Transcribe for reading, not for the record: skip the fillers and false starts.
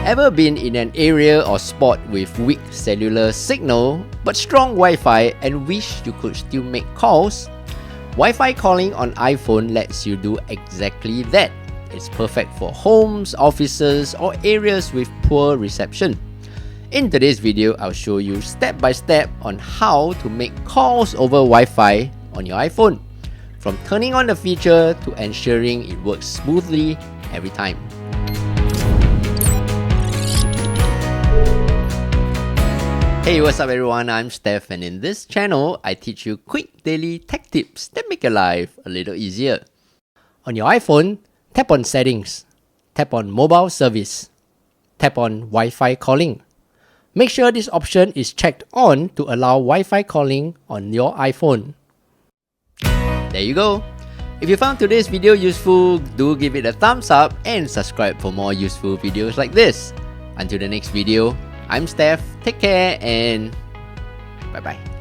Ever been in an area or spot with weak cellular signal but strong Wi-Fi and wish you could still make calls? Wi-Fi calling on iPhone lets you do exactly that. It's perfect for homes, offices, or areas with poor reception. In today's video, I'll show you step by step on how to make calls over Wi-Fi on your iPhone, from turning on the feature to ensuring it works smoothly every time. Hey, what's up everyone, I'm Steph, and in this channel, I teach you quick daily tech tips that make your life a little easier. On your iPhone, tap on Settings, tap on Mobile Service, tap on Wi-Fi Calling. Make sure this option is checked on to allow Wi-Fi calling on your iPhone. There you go. If you found today's video useful, do give it a thumbs up and subscribe for more useful videos like this. Until the next video, I'm Steph, take care and bye bye.